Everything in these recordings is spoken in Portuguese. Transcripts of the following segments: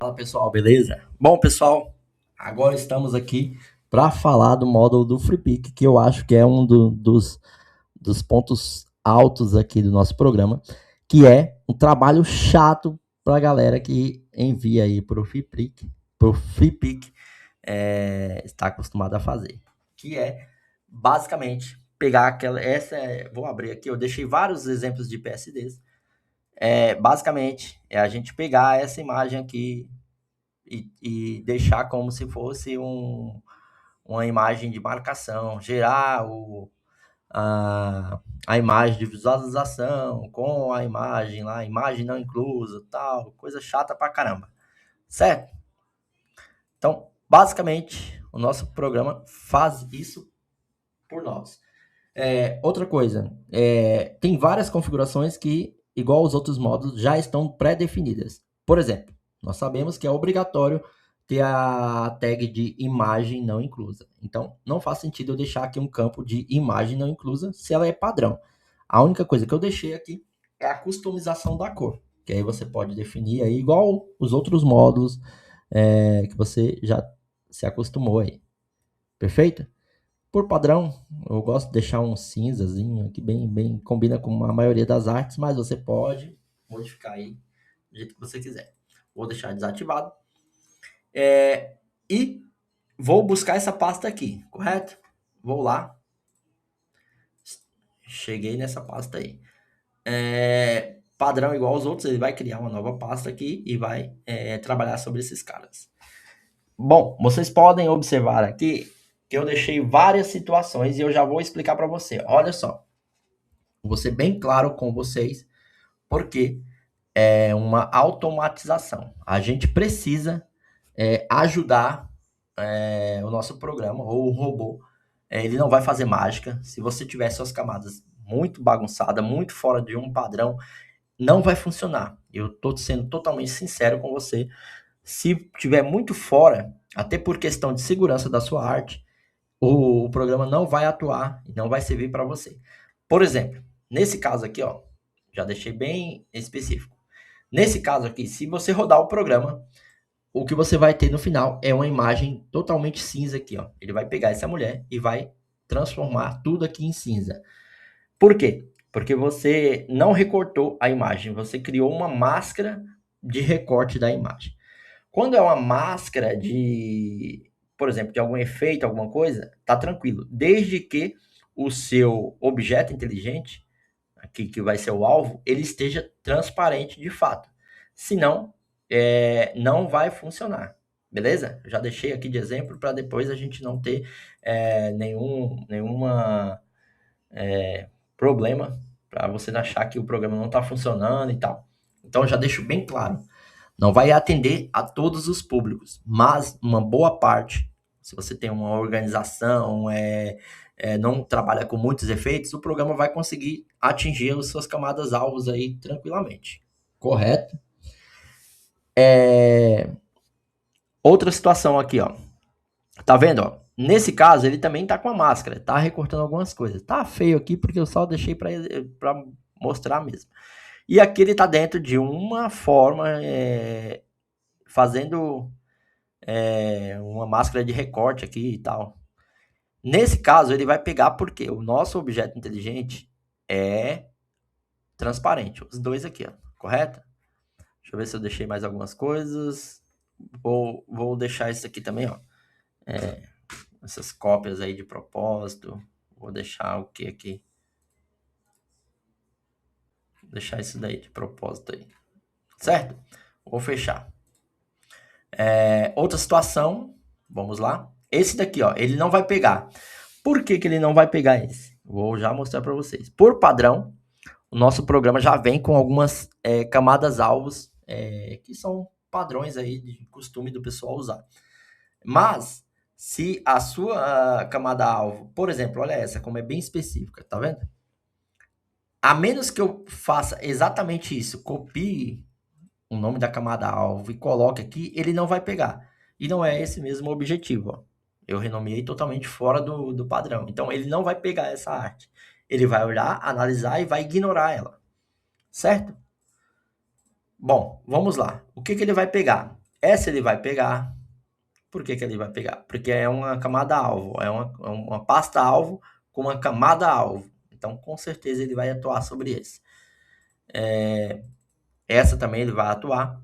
Fala pessoal, beleza? Bom pessoal, agora estamos aqui para falar do módulo do FreePic, que eu acho que é um dos pontos altos aqui do nosso programa, que é um trabalho chato para a galera que envia aí para o FreePic está acostumado a fazer, que é basicamente pegar vou abrir aqui, eu deixei vários exemplos de PSDs. Basicamente é a gente pegar essa imagem aqui e deixar como se fosse uma imagem de marcação, gerar a imagem de visualização com a imagem lá, imagem não inclusa, tal, coisa chata pra caramba, certo? Então, basicamente, o nosso programa faz isso por nós. Outra coisa, tem várias configurações que, igual os outros módulos, já estão pré-definidas. Por exemplo, nós sabemos que é obrigatório ter a tag de imagem não inclusa. Então, não faz sentido eu deixar aqui um campo de imagem não inclusa se ela é padrão. A única coisa que eu deixei aqui é a customização da cor, que aí você pode definir aí igual os outros módulos que você já se acostumou aí. Perfeito? Por padrão, eu gosto de deixar um cinzazinho que bem combina com a maioria das artes, mas você pode modificar aí do jeito que você quiser. Vou deixar desativado. E vou buscar essa pasta aqui, correto? Vou lá. Cheguei nessa pasta aí. Padrão igual aos outros, ele vai criar uma nova pasta aqui e vai trabalhar sobre esses caras. Bom, vocês podem observar aqui que eu deixei várias situações e eu já vou explicar para você. Olha só, vou ser bem claro com vocês, porque é uma automatização. A gente precisa ajudar o nosso programa, ou o robô. Ele não vai fazer mágica. Se você tiver suas camadas muito bagunçadas, muito fora de um padrão, não vai funcionar. Eu estou sendo totalmente sincero com você. Se tiver muito fora, até por questão de segurança da sua arte, o programa não vai atuar e não vai servir para você. Por exemplo, nesse caso aqui, ó, já deixei bem específico. Nesse caso aqui, se você rodar o programa, o que você vai ter no final é uma imagem totalmente cinza aqui, ó. Ele vai pegar essa mulher e vai transformar tudo aqui em cinza. Por quê? Porque você não recortou a imagem, você criou uma máscara de recorte da imagem. Quando é uma máscara de, por exemplo, de algum efeito, alguma coisa, tá tranquilo. Desde que o seu objeto inteligente, aqui que vai ser o alvo, ele esteja transparente de fato. Senão, não vai funcionar. Beleza? Eu já deixei aqui de exemplo para depois a gente não ter nenhuma problema para você achar que o programa não está funcionando e tal. Então, já deixo bem claro. Não vai atender a todos os públicos, mas uma boa parte, se você tem uma organização, não trabalha com muitos efeitos, o programa vai conseguir atingir as suas camadas alvos aí tranquilamente. Correto? Outra situação aqui, ó. Tá vendo, ó? Nesse caso, ele também tá com a máscara, tá recortando algumas coisas. Tá feio aqui porque eu só deixei para mostrar mesmo. E aqui ele tá dentro de uma forma, fazendo uma máscara de recorte aqui e tal. Nesse caso, ele vai pegar porque o nosso objeto inteligente é transparente. Os dois aqui, ó, correto? Deixa eu ver se eu deixei mais algumas coisas. Vou deixar isso aqui também, ó. Essas cópias aí de propósito. Vou deixar o que aqui? Vou deixar isso daí de propósito aí. Certo? Vou fechar. Outra situação. Vamos lá. Esse daqui, ó, ele não vai pegar. Por que ele não vai pegar esse? Vou já mostrar para vocês. Por padrão, o nosso programa já vem com algumas camadas alvos que são padrões aí de costume do pessoal usar. Mas, se a sua camada alvo, por exemplo, olha essa, como é bem específica, tá vendo? A menos que eu faça exatamente isso, copie o nome da camada alvo e coloque aqui, ele não vai pegar. E não é esse mesmo o objetivo, ó. Eu renomeei totalmente fora do padrão. Então, ele não vai pegar essa arte. Ele vai olhar, analisar e vai ignorar ela. Certo? Bom, vamos lá. O que ele vai pegar? Essa ele vai pegar. Por que que ele vai pegar? Porque é uma camada alvo, é uma pasta alvo com uma camada alvo. Então, com certeza ele vai atuar sobre esse. Essa também ele vai atuar.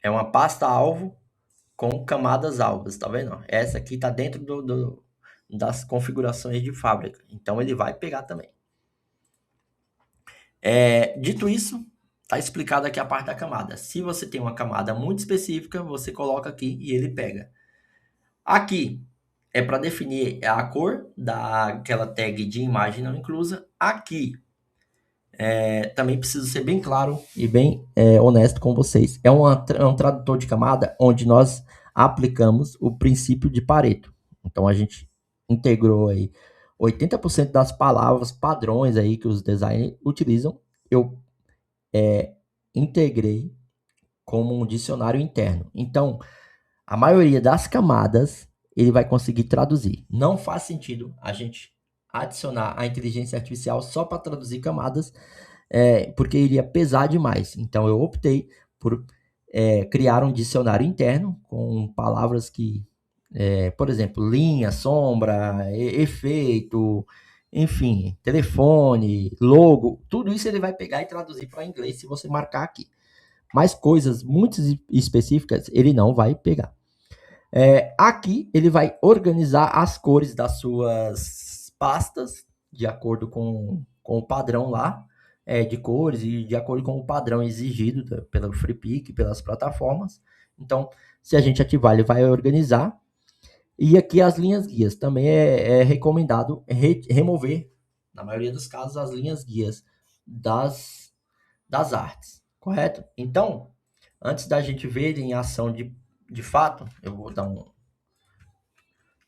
É uma pasta alvo com camadas alvas, tá vendo? Essa aqui tá dentro das configurações de fábrica. Então ele vai pegar também. Dito isso, tá explicado aqui a parte da camada. Se você tem uma camada muito específica, você coloca aqui e ele pega. Aqui é para definir a cor daquela tag de imagem não inclusa. Aqui também preciso ser bem claro e bem honesto com vocês. É um tradutor de camada onde nós aplicamos o princípio de Pareto. Então a gente integrou aí 80% das palavras padrões aí que os designers utilizam, eu integrei como um dicionário interno. Então, a maioria das camadas ele vai conseguir traduzir. Não faz sentido a gente adicionar a inteligência artificial só para traduzir camadas, porque iria pesar demais. Então, eu optei por criar um dicionário interno com palavras que, por exemplo, linha, sombra, efeito, enfim, telefone, logo, tudo isso ele vai pegar e traduzir para inglês se você marcar aqui. Mas coisas muito específicas ele não vai pegar. Aqui ele vai organizar as cores das suas pastas de acordo com o padrão lá de cores e de acordo com o padrão exigido pelo FreePic, pelas plataformas. Então, se a gente ativar, ele vai organizar. E aqui as linhas guias. Também é recomendado remover, na maioria dos casos, as linhas guias das artes, correto? Então, antes da gente ver ele em ação de fato, eu vou dar um.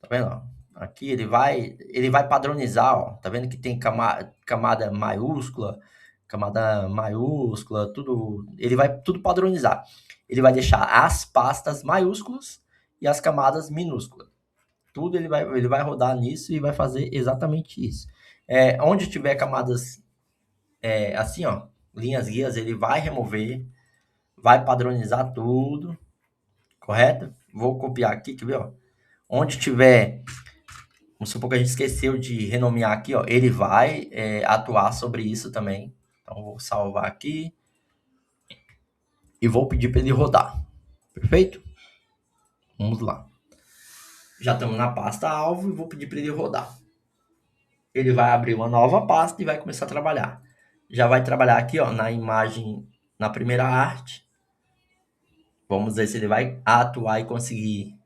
Tá vendo? Aqui ele vai padronizar, ó. Tá vendo que tem camada maiúscula, tudo. Ele vai tudo padronizar. Ele vai deixar as pastas maiúsculas e as camadas minúsculas. Tudo ele vai rodar nisso e vai fazer exatamente isso. Onde tiver camadas assim, ó, linhas guias, ele vai remover, vai padronizar tudo, correto? Vou copiar aqui, quer ver, ó? Onde tiver, vamos supor que a gente esqueceu de renomear aqui, ó, ele vai atuar sobre isso também. Então, vou salvar aqui e vou pedir para ele rodar. Perfeito? Vamos lá. Já estamos na pasta alvo e vou pedir para ele rodar. Ele vai abrir uma nova pasta e vai começar a trabalhar. Já vai trabalhar aqui, ó, na imagem, na primeira arte. Vamos ver se ele vai atuar e conseguir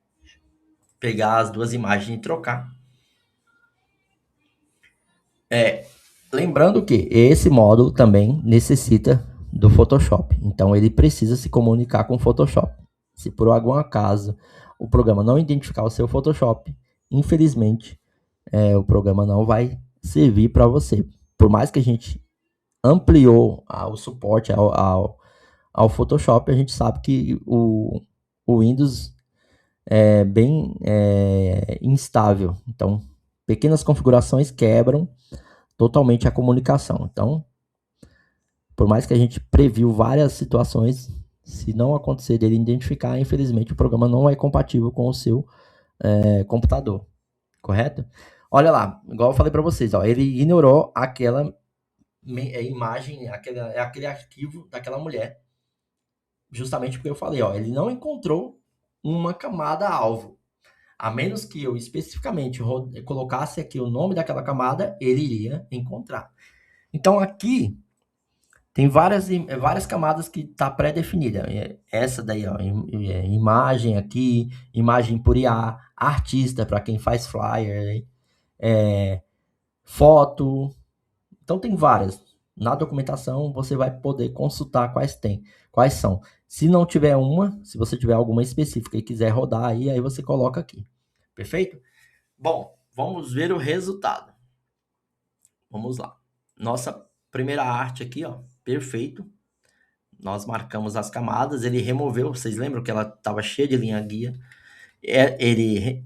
pegar as duas imagens e trocar. Lembrando que esse módulo também necessita do Photoshop. Então ele precisa se comunicar com o Photoshop. Se por algum acaso o programa não identificar o seu Photoshop, infelizmente o programa não vai servir para você. Por mais que a gente ampliou o suporte ao Photoshop, a gente sabe que o Windows é bem instável. Então, pequenas configurações quebram totalmente a comunicação. Então, por mais que a gente previu várias situações, se não acontecer dele identificar, infelizmente o programa não é compatível com o seu computador, correto? Olha lá, igual eu falei para vocês, ó, ele ignorou aquela imagem, aquele arquivo daquela mulher, justamente porque eu falei, ó, ele não encontrou uma camada alvo. A menos que eu especificamente colocasse aqui o nome daquela camada, ele iria encontrar. Então aqui tem várias camadas que está pré-definida. Essa daí, ó, imagem aqui, imagem por IA, artista para quem faz flyer, foto. Então tem várias. Na documentação você vai poder consultar quais são. Se não tiver uma, se você tiver alguma específica e quiser rodar aí você coloca aqui. Perfeito? Bom, vamos ver o resultado. Vamos lá. Nossa primeira arte aqui, ó, perfeito. Nós marcamos as camadas, ele removeu, vocês lembram que ela estava cheia de linha guia? Ele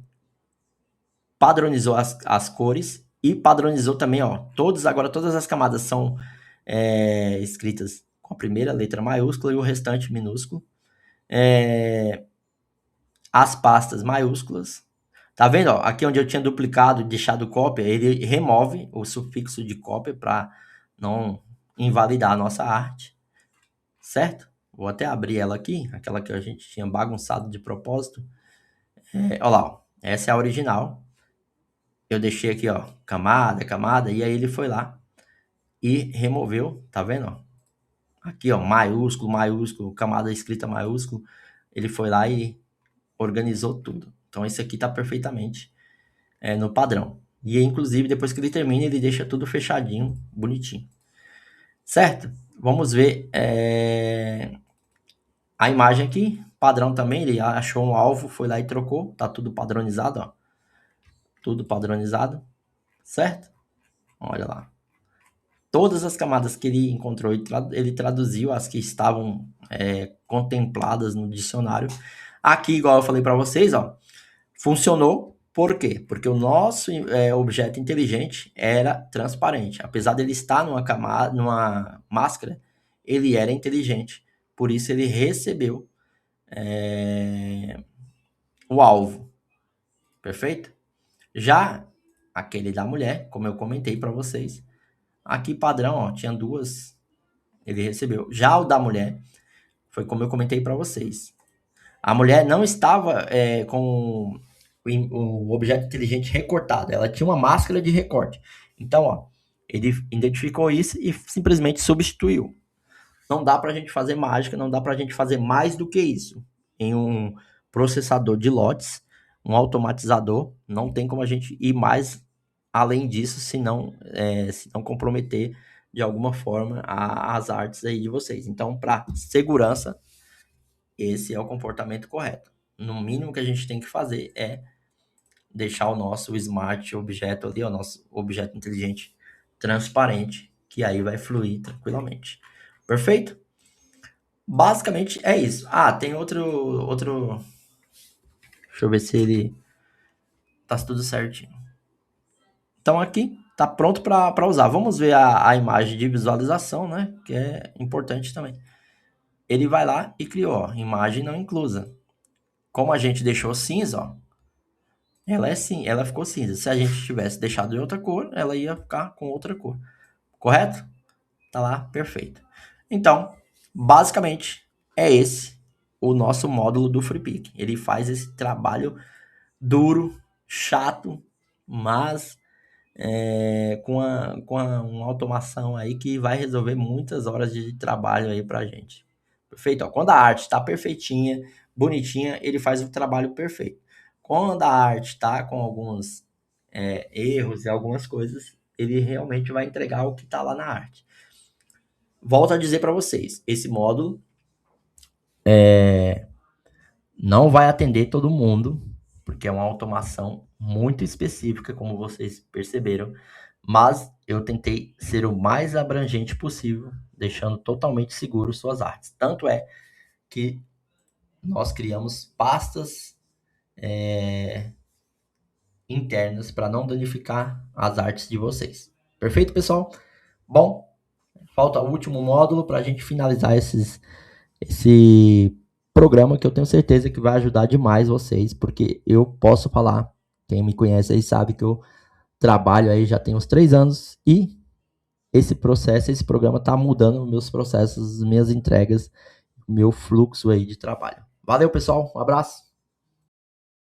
padronizou as cores e padronizou também, ó, agora todas as camadas são escritas com a primeira letra maiúscula e o restante minúsculo. as pastas maiúsculas. Tá vendo? Ó, aqui onde eu tinha duplicado e deixado cópia, ele remove o sufixo de cópia para não invalidar a nossa arte, certo? Vou até abrir ela aqui, aquela que a gente tinha bagunçado de propósito. Olha lá, ó, essa é a original. Eu deixei aqui, ó, camada, camada, e aí ele foi lá e removeu, tá vendo? Ó? Aqui, ó, maiúsculo, maiúsculo, camada escrita maiúsculo. Ele foi lá e organizou tudo. Então, esse aqui tá perfeitamente no padrão. E, inclusive, depois que ele termina, ele deixa tudo fechadinho, bonitinho. Certo? Vamos ver a imagem aqui. Padrão também, ele achou um alvo, foi lá e trocou. Tá tudo padronizado, ó. Tudo padronizado. Certo? Olha lá. Todas as camadas que ele encontrou, ele traduziu as que estavam contempladas no dicionário. Aqui, igual eu falei para vocês, ó, funcionou. Por quê? Porque o nosso objeto inteligente era transparente. Apesar dele estar numa camada, numa máscara, ele era inteligente. Por isso ele recebeu o alvo. Perfeito? Já aquele da mulher, como eu comentei para vocês, aqui padrão, ó, tinha duas, ele recebeu. Já o da mulher, foi como eu comentei para vocês. A mulher não estava com o objeto inteligente recortado, ela tinha uma máscara de recorte. Então, ó, ele identificou isso e simplesmente substituiu. Não dá para a gente fazer mágica, não dá para a gente fazer mais do que isso. Em um processador de lotes, um automatizador, não tem como a gente ir mais além disso, se não comprometer de alguma forma as artes aí de vocês. Então, para segurança, esse é o comportamento correto. No mínimo que a gente tem que fazer é deixar o nosso smart objeto ali, o nosso objeto inteligente transparente, que aí vai fluir tranquilamente. Perfeito? Basicamente é isso. Ah, tem outro. Deixa eu ver se ele tá tudo certinho. Então aqui tá pronto para usar. Vamos ver a imagem de visualização, né? Que é importante também. Ele vai lá e criou, ó, imagem não inclusa. Como a gente deixou cinza, ó, ela ficou cinza. Se a gente tivesse deixado de outra cor, ela ia ficar com outra cor. Correto? Tá lá, perfeito. Então, basicamente é esse o nosso módulo do FreePic. Ele faz esse trabalho duro, chato, mas com uma automação aí que vai resolver muitas horas de trabalho aí pra gente. Perfeito? Ó, quando a arte está perfeitinha, bonitinha, ele faz o trabalho perfeito. Quando a arte está com alguns erros e algumas coisas, ele realmente vai entregar o que está lá na arte. Volto a dizer para vocês, esse módulo não vai atender todo mundo, porque é uma automação muito específica, como vocês perceberam, mas eu tentei ser o mais abrangente possível, deixando totalmente seguro suas artes. Tanto é que nós criamos pastas internas para não danificar as artes de vocês. Perfeito, pessoal? Bom, falta o último módulo para a gente finalizar esse programa que eu tenho certeza que vai ajudar demais vocês, porque eu posso falar, quem me conhece aí sabe que eu trabalho aí já tem uns 3 anos e esse programa está mudando meus processos, minhas entregas, meu fluxo aí de trabalho. Valeu, pessoal, um abraço.